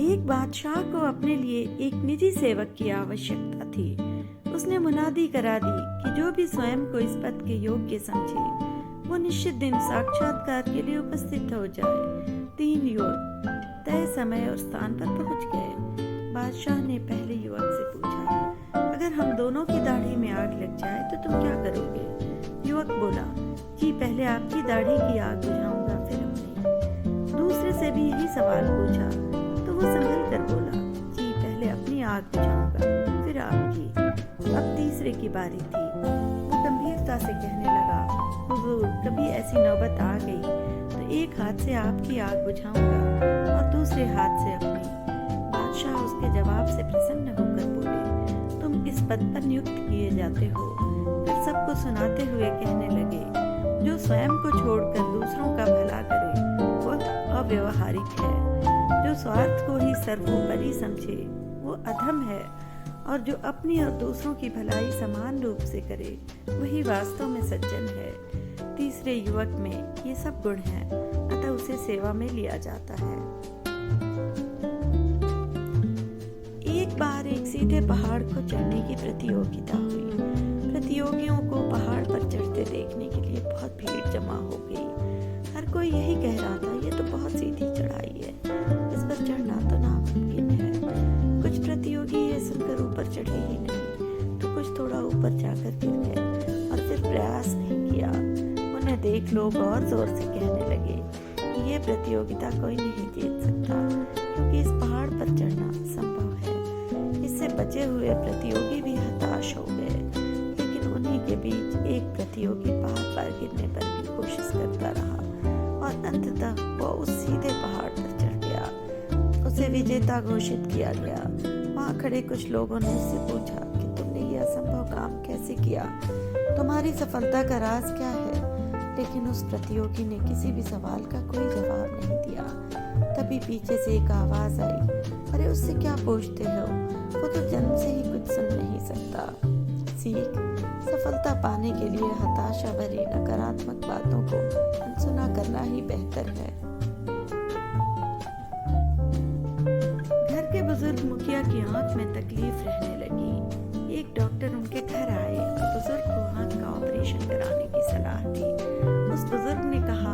एक बादशाह को अपने लिए एक निजी सेवक की आवश्यकता थी। उसने मुनादी करा दी कि जो भी स्वयं को इस पद के योग्य समझे वो निश्चित दिन साक्षात्कार के लिए उपस्थित हो जाए। 3 युवक तय समय और स्थान पर पहुंच गए। बादशाह ने पहले युवक से पूछा, अगर हम दोनों की दाढ़ी में आग लग जाए तो तुम क्या करोगे? युवक बोला, जी पहले आपकी दाढ़ी की आग बुझाऊंगा फिर अपनी। दूसरे से भी यही सवाल पूछा तो वो संभल कर बोला, जी पहले अपनी आग बुझाऊंगा फिर आपकी। अब तीसरे की बारी थी। वो गंभीरता से कहने लगा, हुजूर कभी ऐसी नौबत आ गई तो एक हाथ से आपकी आग बुझाऊंगा और दूसरे हाथ से अपनी। बादशाह उसके जवाब से प्रसन्न होकर बोले, तुम इस पद पर नियुक्त किए जाते हो। फिर सबको सुनाते हुए कहने लगे, जो स्वयं को छोड़कर दूसरों का भला करे वह अव्यवहारिक है। जो स्वार्थ को ही सर्वोपरि समझे वो अधम है, और जो अपनी और दूसरों की भलाई समान रूप से करे वही वास्तव में सज्जन है। तीसरे युवक में ये सब गुण हैं, अतः उसे सेवा में लिया जाता है। एक बार एक सीधे पहाड़ को चढ़ने की प्रतियोगिता हुई। प्रतियोगियों को पहाड़ पर चढ़ते देखने के लिए बहुत भीड़ जमा हो गई। हर कोई यही कह रहा था, ये तो बहुत सीधी चढ़ाई है, इस पर चढ़ना तो नामुमकिन है। कुछ प्रतियोगी ये सुनकर ऊपर चढ़े ही नहीं तो कुछ थोड़ा ऊपर जाकर गिर गए और फिर प्रयास नहीं किया। उन्हें देख लोग और जोर से कहने लगे कि ये प्रतियोगिता कोई नहीं जीत सकता, क्योंकि इस पहाड़ पर चढ़ना असंभव है। इससे बचे हुए प्रतियोगी भी हताश हो गए, लेकिन उन्हीं के बीच एक प्रतियोगी बार-बार गिरने पर भी कोशिश करता रहा और अंततः वो उस सीधे पहाड़ पर चढ़ गया। उसे विजेता घोषित किया गया। वहाँ खड़े कुछ लोगों ने उससे पूछा कि तुमने ये असंभव काम कैसे किया, तुम्हारी सफलता का राज क्या है? लेकिन उस प्रतियोगी ने किसी भी सवाल का कोई जवाब नहीं दिया। तभी पीछे से एक आवाज आई, अरे उससे क्या पूछते हो, वो तो जन्म से ही कुछ सुन नहीं सकता। सीख, सफलता पाने के लिए हताशा भरी नकारात्मक बातों को अनसुना करना ही बेहतर है। घर के बुजुर्ग मुखिया की आंख में तकलीफ रहने लगी। एक डॉक्टर उनके घर आए और बुजुर्ग को आंख का ऑपरेशन कराने की सलाह दी। उस बुजुर्ग ने कहा,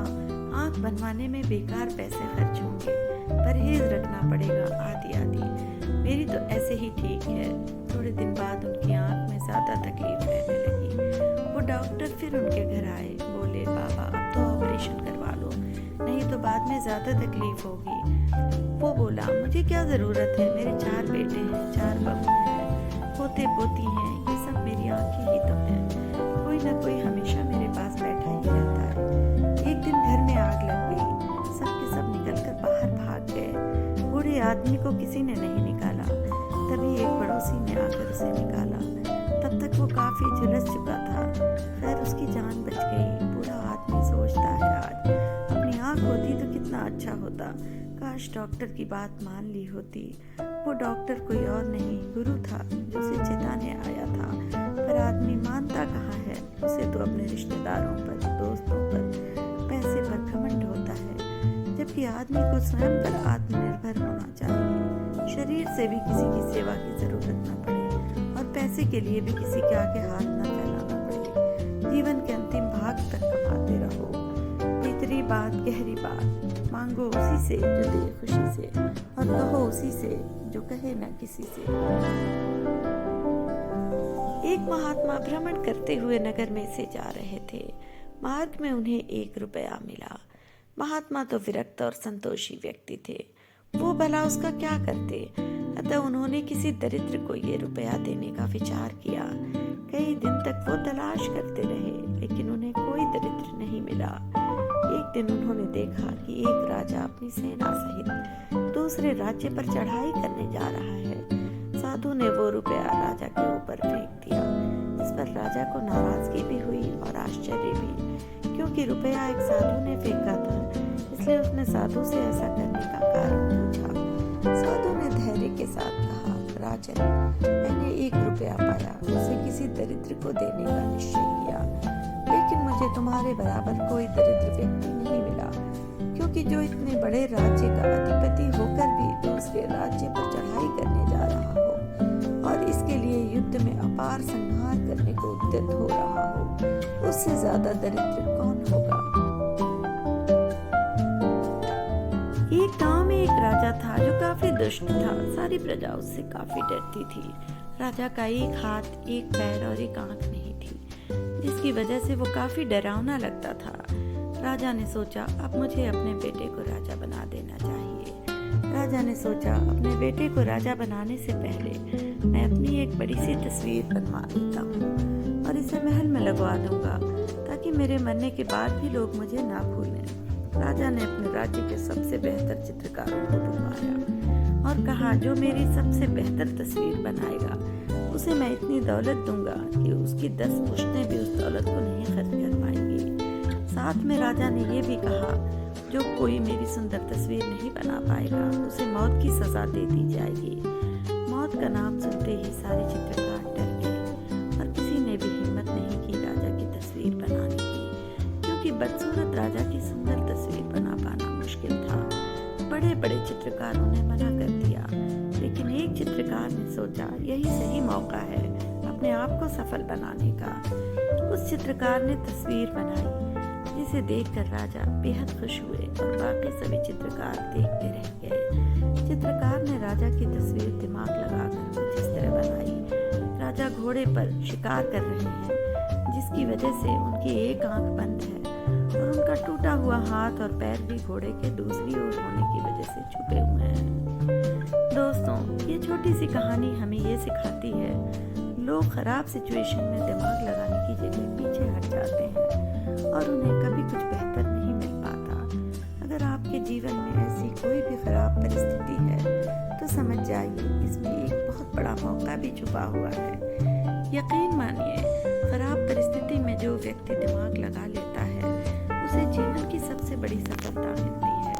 आंख बनवाने में बेकार पैसे खर्च होंगे, परहेज रखना पड़ेगा आदि आदि। मेरी तो ऐसे ही ठीक है। थोड़े दिन बाद उनकी आंख में ज्यादा तकलीफ रहने लगी। वो डॉक्टर फिर उनके घर आए, बोले, बाबा अब तो ऑपरेशन करवा लो, नहीं तो बाद में ज्यादा तकलीफ होगी। वो बोला, मुझे क्या जरूरत है, मेरे 4 बेटे हैं, 4 बहू हैं, पोते पोती हैं, ये सब मेरी आंखें ही तो हैं। कोई ना कोई हमेशा मेरे पास बैठा ही रहता है। एक दिन घर में आग लग गई, सब के सब निकलकर बाहर भाग गए। बूढ़े आदमी को किसी ने नहीं निकाला। तभी एक पड़ोसी ने आकर उसे निकाला। तब तक वो काफी झुलस चुका था। खैर उसकी जान बच गई। बूढ़ा आदमी सोचता है, आज अपनी आंख होती तो कितना अच्छा होता, काश डॉक्टर की बात मान ली होती। वो डॉक्टर कोई और नहीं, गुरु था जो उसे चेताने आया था। पर आदमी मानता कहाँ है, उसे तो अपने रिश्तेदारों पर, दोस्तों पर, पैसे पर घमंड होता है, जबकि आदमी को स्वयं पर आत्मनिर्भर होना चाहिए। शरीर से भी किसी की सेवा की जरूरत न पड़े और पैसे के लिए भी किसी के आगे हाथ न फैलाना पड़े। जीवन के अंतिम भाग तक कमाते रहो। भीतरी बात, गहरी बात, मांगो उसी से जो दे खुशी से, और कहो उसी से जो कहे न किसी से। एक महात्मा भ्रमण करते हुए नगर में से जा रहे थे। मार्ग में उन्हें 1 रुपया मिला। महात्मा तो विरक्त और संतोषी व्यक्ति थे, वो भला उसका क्या करते। अतः उन्होंने किसी दरिद्र को ये रुपया देने का विचार किया। कई दिन तक वो तलाश करते रहे, लेकिन उन्हें कोई दरिद्र नहीं मिला। एक दिन उन्होंने देखा कि एक राजा अपनी सेना सहित दूसरे राज्य पर चढ़ाई करने जा रहा है। साधु ने वो रुपया राजा के ऊपर फेंक दिया। इस पर राजा को नाराजगी भी हुई और आश्चर्य भी, क्योंकि रुपया एक साधु ने फेंका था। इसलिए उसने साधु से ऐसा करने का कारण पूछा। साधु ने धैर्य के साथ कहा, राजन, मैंने 1 रुपया पाया, उसे किसी दरिद्र को देने का निश्चय किया, लेकिन मुझे तुम्हारे बराबर कोई दरिद्र व्यक्ति नहीं मिला, क्योंकि जो इतने बड़े राज्य का अधिपति होकर भी दूसरे राज्य बार संहार करने को उद्यत हो रहा हो, उससे ज्यादा दरिद्र कौन होगा। एक गांव में एक राजा था जो काफी दुष्ट था। सारी प्रजा उससे काफी डरती थी। राजा का एक हाथ, एक पैर और एक आंख नहीं थी, जिसकी वजह से वो काफी डरावना लगता था। राजा ने सोचा, अब मुझे अपने बेटे को राजा बना देना चाहिए। राजा ने सोचा, अपने बेटे को राजा बनाने से पहले मैं अपनी एक बड़ी सी तस्वीर बनवा लेता हूँ और इसे महल में लगवा दूंगा, ताकि मेरे मरने के बाद भी लोग मुझे ना भूलें। राजा ने अपने राज्य के सबसे बेहतर चित्रकारों को बुलवाया और कहा, जो मेरी सबसे बेहतर तस्वीर बनाएगा उसे मैं इतनी दौलत दूंगा कि उसकी 10 पुश्तें भी उस दौलत को नहीं खर्च कर पाएंगी। साथ में राजा ने ये भी कहा, जो कोई मेरी सुंदर तस्वीर नहीं बना पाएगा उसे मौत की सजा दे दी जाएगी। मौत का नाम सुनते ही सारे चित्रकार डर गए और किसी ने भी हिम्मत नहीं की राजा की तस्वीर बनाने की, क्योंकि बदसूरत राजा की सुंदर तस्वीर बना पाना मुश्किल था। बड़े बड़े चित्रकारों ने मना कर दिया, लेकिन एक चित्रकार ने सोचा, यही सही मौका है अपने आप को सफल बनाने का। उस चित्रकार ने तस्वीर बनाई, जिसे देखकर राजा बेहद खुश हुए और बाकी सभी चित्रकार देखते रह गए। चित्रकार ने राजा की तस्वीर दिमाग लगाकर कुछ इस तरह बनाई। राजा घोड़े पर शिकार कर रहे हैं, जिसकी वजह से उनकी एक आंख बंद है और उनका टूटा हुआ हाथ और पैर भी घोड़े के दूसरी ओर होने की वजह से छुपे हुए हैं। दोस्तों, ये छोटी सी कहानी हमें ये सिखाती है, लोग खराब सिचुएशन में दिमाग लगाने की जगह पीछे हट जाते हैं और उन्हें कभी कुछ बेहतर नहीं मिल पाता। अगर आपके जीवन में ऐसी कोई भी खराब परिस्थिति है तो समझ जाइए, इसमें एक बहुत बड़ा मौका भी छुपा हुआ है। यकीन मानिए, खराब परिस्थिति में जो व्यक्ति दिमाग लगा लेता है उसे जीवन की सबसे बड़ी सफलता मिलती है,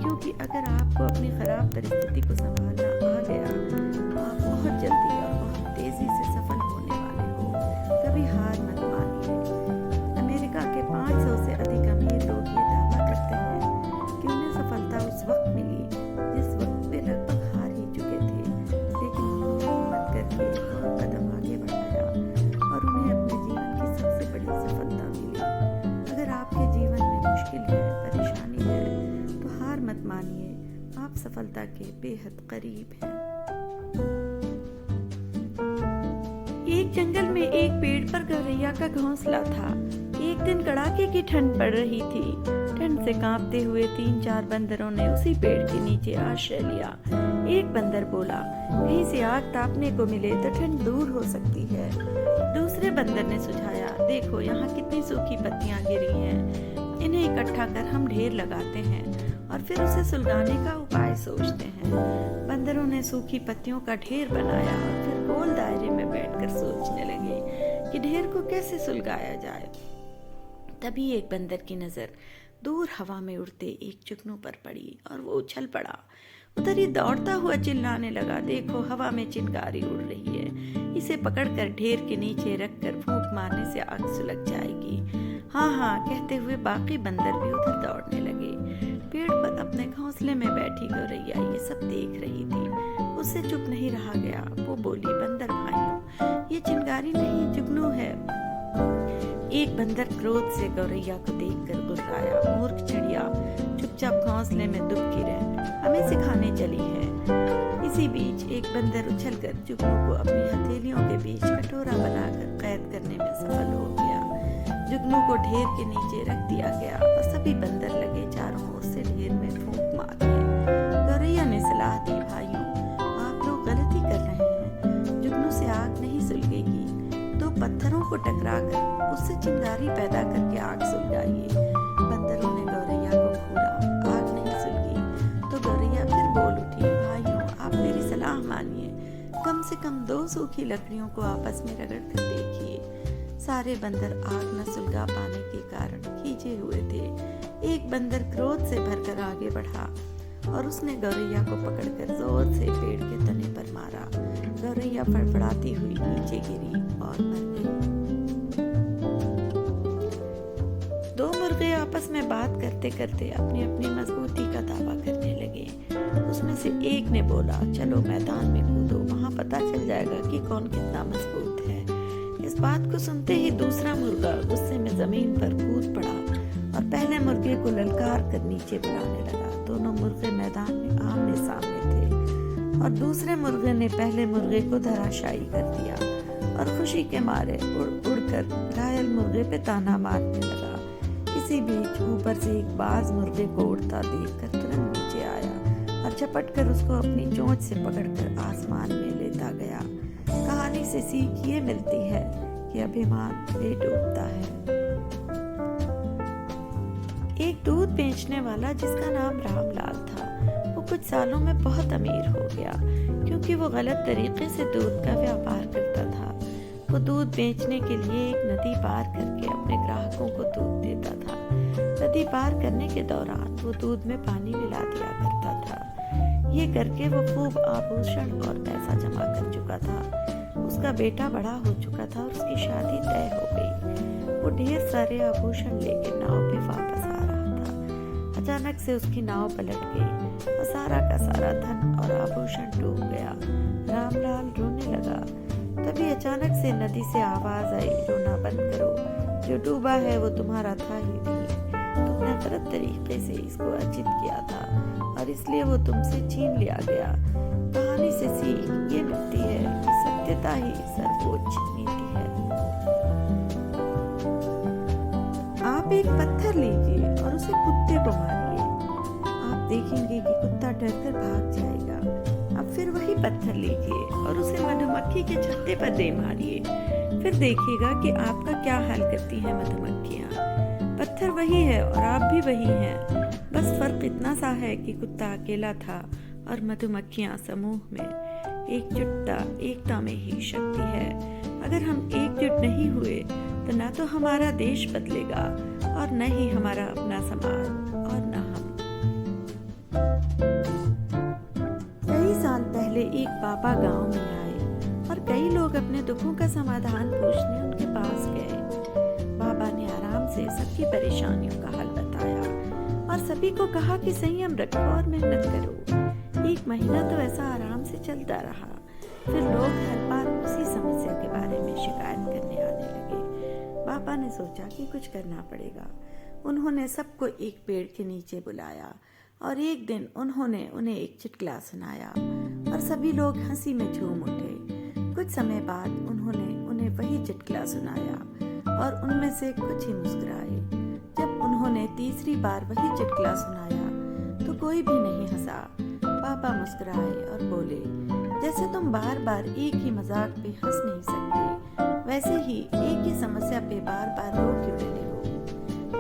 क्योंकि अगर आपको अपनी खराब परिस्थिति को संभालना आ गया तो आप बहुत जल्दी और बहुत तेजी से सफल होने वाले हो। कभी हार मत मानिए। अमेरिका के 500 से अधिक अमीर लोग ये दावा करते हैं कि उन्हें सफलता उस वक्त मिली जिस वक्त वे लगभग हार ही चुके थे, लेकिन उन्होंने हिम्मत करके एक कदम आगे बढ़ाया और उन्हें अपने जीवन की सबसे बड़ी सफलता मिली। अगर आपके जीवन में मुश्किल है, परेशानी है, तो हार मत मानिए, आप सफलता के बेहद करीब हैं। एक जंगल में एक पेड़ पर गौरैया का घोंसला था। एक दिन कड़ाके की ठंड पड़ रही थी। ठंड से कांपते हुए 3-4 बंदरों ने उसी पेड़ के नीचे आश्रय लिया। एक बंदर बोला, कहीं से आग तापने को मिले तो ठंड दूर हो सकती है। दूसरे बंदर ने सुझाया, देखो यहाँ कितनी सूखी पत्तियां गिरी हैं, इन्हें इकट्ठा कर हम ढेर लगाते हैं और फिर उसे सुलगाने का उपाय सोचते हैं। बंदरों ने सूखी पत्तियों का ढेर बनाया और फिर गोल दायरे में बैठकर सोचने लगे कि ढेर को कैसे सुलगाया जाए। तभी एक बंदर की नजर दूर हवा में उड़ते एक जुगनू पर पड़ी और वो उछल पड़ा। उधर ही दौड़ता हुआ चिल्लाने लगा, देखो हवा में चिंगारी उड़ रही है, इसे पकड़कर ढेर के नीचे रखकर फूंक मारने से आग सुलग जाएगी। हाँ हाँ कहते हुए बाकी बंदर भी उधर दौड़ने लगे। पेड़ पर अपने घोंसले में बैठी गौरैया ये सब देख रही थी। उससे चुप नहीं रहा गया। वो बोली, बंदर भाइयों, ये चिंगारी नहीं जुगनू है। एक बंदर क्रोध से गौरैया को देखकर गुर्राया, मूर्ख चिड़िया, चुपचाप घोंसले में दुबकी रह, हमें सिखाने चली है। इसी बीच एक बंदर उछलकर जुगनू को अपनी हथेलियों के बीच कटोरा बनाकर कैद करने में सफल हो गया। जुगनू को ढेर के नीचे रख दिया गया और सभी बंदर लगे चारों ओर से ढेर में फूंक मारने। गौरैया ने सलाह दी, भाइयों आप लोग गलती कर रहे हैं, जुगनू से आग नहीं सुलगेगी। 2 पत्थरों को टकराकर उससे चिंगारी पैदा करके आग सुलगाइए। बंदरों ने गौरैया को घूरा, आग नहीं सुलगी तो गौरैया फिर बोल उठी, भाइयों आप मेरी सलाह मानिए, कम से कम 2 सूखी लकड़ियों को आपस में रगड़ कर देखिए। सारे बंदर आग न सुलगा पाने के कारण खींचे हुए थे। एक बंदर क्रोध से भरकर आगे बढ़ा और उसने गौरैया को पकड़कर जोर से पेड़ के तने पर मारा। गौरैया फड़फड़ाती हुई नीचे गिरी और मर गई। 2 मुर्गे आपस में बात करते करते अपनी अपनी मजबूती का दावा करने लगे। उसमें से एक ने बोला, चलो मैदान में कूदो, वहां पता चल जाएगा कि कौन कितना मजबूत है। इस बात को सुनते ही दूसरा मुर्गा गुस्से में जमीन पर कूद पड़ा और पहले मुर्गे को ललकार कर नीचे बुलाने लगा। दोनों मुर्गे मैदान में आमने सामने थे और दूसरे मुर्गे ने पहले मुर्गे को धराशायी कर दिया और खुशी के मारे उड़कर घायल मुर्गे पे ताना मारने लगा। इसी बीच ऊपर से एक बाज मुर्गे को उड़ता देखकर तुरंत नीचे आया और झपट कर उसको अपनी चोंच से पकड़कर आसमान में लेता गया। कहानी से सीख ये मिलती है कि अभिमान ले डूबता है। एक दूध बेचने वाला जिसका नाम रामलाल था, वो कुछ सालों में बहुत अमीर हो गया क्योंकि वो गलत तरीके से दूध का व्यापार करता था। वो दूध बेचने के लिए एक नदी पार करके अपने ग्राहकों को दूध देता था। नदी पार करने के दौरान वो दूध में पानी मिला दिया करता था। ये करके वो खूब आभूषण और पैसा जमा कर चुका था। उसका बेटा बड़ा हो चुका था और उसकी शादी तय हो गई। वो ढेर सारे आभूषण लेकर नाव पे वापस आ रहा था। अचानक से उसकी नाव पलट गई और सारा का सारा धन और आभूषण डूब गया। रामलाल रोने लगा। तभी अचानक से नदी से आवाज आई, रोना बंद करो, जो डूबा है वो तुम्हारा था ही नहीं। तुमने गलत तरीके से इसको अर्जित किया था और इसलिए वो तुमसे छीन लिया गया। कहानी से सीख ये मिलती है कि सत्यता ही सर्वोच्च नीति है। आप एक पत्थर लीजिए और उसे कुत्ते को मारिए। आप देखेंगे कि कुत्ता डरकर भाग जाएगा। अब फिर वही पत्थर लीजिए और उसे मधुमक्खी के छत्ते पर दे मारिए। फिर देखिएगा कि आपका क्या हाल करती हैं मधुमक्खियाँ। पत्थर वही है और आप भी वही हैं, बस फर्क इतना सा है कि कुत्ता अकेला था और मधुमक्खियाँ समूह में। एकता में ही शक्ति है। अगर हम एकजुट नहीं हुए तो ना तो हमारा देश बदलेगा और न ही हमारा अपना समाज और न हम। कई साल पहले एक बाबा गांव में आए और कई लोग अपने दुखों का समाधान पूछने उनके पास गए। बाबा ने आराम से सबकी परेशानियों का हल बताया और सभी को कहा कि संयम रखो और मेहनत करो। एक महीना तो ऐसा आराम से चलता रहा। फिर लोग हर बार उसी समस्या के बारे में शिकायत करने आने लगे। बाबा ने सोचा कि कुछ करना पड़ेगा। उन्होंने सबको एक पेड़ के नीचे बुलाया और एक दिन उन्होंने उन्हें एक चुटकुला सुनाया और सभी लोग हंसी में झूम उठे। कुछ समय बाद उन्होंने उन्हें वही चुटकुला सुनाया और उनमें से कुछ ही मुस्कुराए। जब उन्होंने तीसरी बार वही चुटकुला सुनाया तो कोई भी नहीं हंसा। पापा मुस्कुराए और बोले, जैसे तुम बार बार एक ही मजाक पे हंस नहीं सकते, वैसे ही एक ही समस्या पे बार बार रो क्यों रहे हो।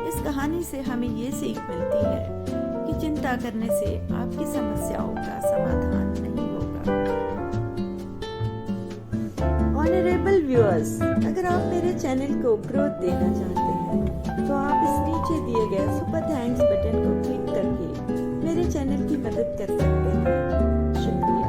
इस कहानी से हमें ये सीख मिलती है कि चिंता करने से आपकी समस्याओं का समाधान नहीं होगा। ऑनरेबल व्यूअर्स, अगर आप मेरे चैनल को ग्रोथ देना चाहते हैं तो आप इस नीचे दिए गए सुपर थैंक्स बटन को क्लिक करके मेरे चैनल की मदद कर सकते हैं। शुक्रिया।